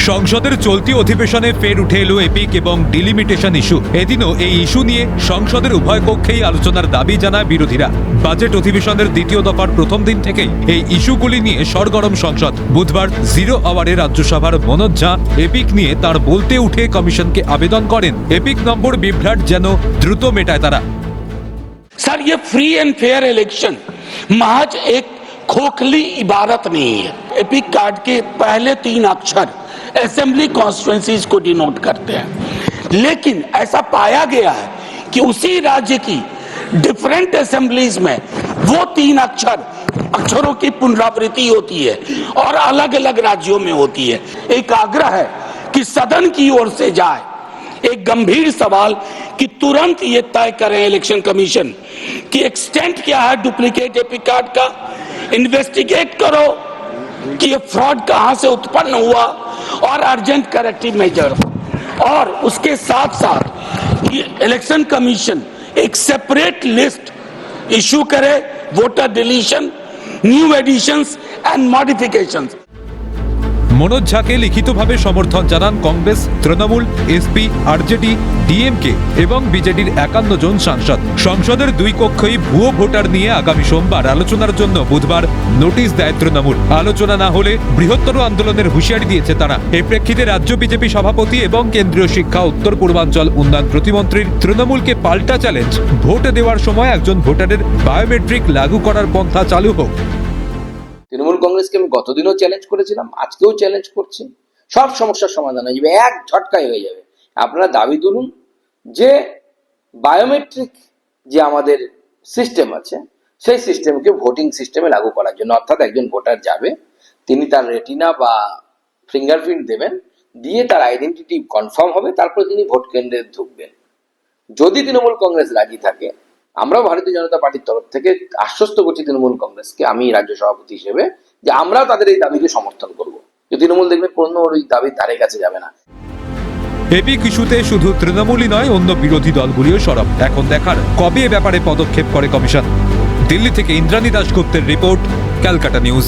সংসদের চলতি অধিবেশনে ফের উঠে এলো এপিক এবং ডিলিমিটেশন ইস্যু। এদিনও এই ইস্যু নিয়ে সংসদের উভয় কক্ষেই আলোচনার দাবি জানায় বিরোধীরা। বাজেট অধিবেশনের দ্বিতীয় দফার প্রথম দিন থেকেই এই ইস্যুগুলি নিয়ে সরগরম সংসদ। বুধবার জিরো আওয়ারে রাজ্যসভার মনোজ ঝা এপিক নিয়ে তার বলতে উঠে কমিশনকে আবেদন করেন এপিক নম্বর বিভ্রাট যেন দ্রুত মেটায় তারা। सर, ये फ्री एंड फेयर इलेक्शन महज एक खोखली इबारत नहीं है। एपिक कार्ड के पहले 3 अक्षर असेंबली कॉन्स्टिट्यूएंसीज को डिनोट करते हैं, लेकिन ऐसा पाया गया है कि उसी राज्य की डिफरेंट असेंबलीज में वो 3 अक्षरों की पुनरावृत्ति होती है और अलग अलग राज्यों में होती है। एक आग्रह है कि सदन की ओर से जाए एक गंभीर सवाल कि तुरंत ये तय करें इलेक्शन कमीशन कि एक्सटेंट क्या है डुप्लीकेट एपिक कार्ड का, इन्वेस्टिगेट करो कि ये फ्रॉड कहां से उत्पन्न हुआ और अर्जेंट करेक्टिव मेजर, और उसके साथ साथ ये इलेक्शन कमीशन एक सेपरेट लिस्ट इशू करे voter deletion, new additions and modifications. Manoj ঝাকে লিখিতভাবে সমর্থন জানান Congress, Trinamool, SP, RJD, DMK এবং বিজেডির 51 জন সাংসদ। সংসদের দুই কক্ষই ভুয়ো ভোটার নিয়ে আগামী সোমবার আলোচনার জন্য বুধবার নোটিশ দেয় তৃণমূল। আলোচনা না হলে বৃহত্তর আন্দোলনের হুঁশিয়ারি দিয়েছে তারা। এই প্রেক্ষিতে রাজ্য বিজেপি সভাপতি এবং কেন্দ্রীয় শিক্ষা উত্তর পূর্বাঞ্চল উন্নয়ন প্রতিমন্ত্রীর তৃণমূলকে পাল্টা চ্যালেঞ্জ, ভোট দেওয়ার সময় একজন ভোটারের বায়োমেট্রিক লাগু করার পন্থা চালু হোক। তৃণমূল কংগ্রেসকে আমি গতদিনও চ্যালেঞ্জ করেছিলাম, আজকেও চ্যালেঞ্জ করছি। সব সমস্যার সমাধান হয়ে যাবে, এক ঝটকায় হয়ে যাবে। আপনারা দাবি তুলুন যে বায়োমেট্রিক যে আমাদের সিস্টেম আছে সেই সিস্টেমকে ভোটিং সিস্টেমে লাগু করার জন্য, অর্থাৎ একজন ভোটার যাবে, তিনি তার রেটিনা বা ফিঙ্গারপ্রিন্ট দেবেন, দিয়ে তার আইডেন্টিটি কনফার্ম হবে, তারপরে তিনি ভোট কেন্দ্রে ঢুকবেন। যদি তৃণমূল কংগ্রেস রাজি থাকে, আমরাও ভারতীয় জনতা পার্টির তরফ থেকে আশ্বস্ত করছি তৃণমূল কংগ্রেসকে, আমি রাজ্য সভাপতি হিসেবে, যে আমরাও তাদের এই দাবিকে সমর্থন করব। যে তৃণমূল দেখবে কোনো ওই দাবির ধারে কাছে যাবে না। এপিক ইস্যুতে শুধু তৃণমূলই নয়, অন্য বিরোধী দলগুলিও সরব। এখন দেখার কবে এ ব্যাপারে পদক্ষেপ করে কমিশন। দিল্লি থেকে ইন্দ্রাণী দাশগুপ্তের রিপোর্ট, ক্যালকাটা নিউজ।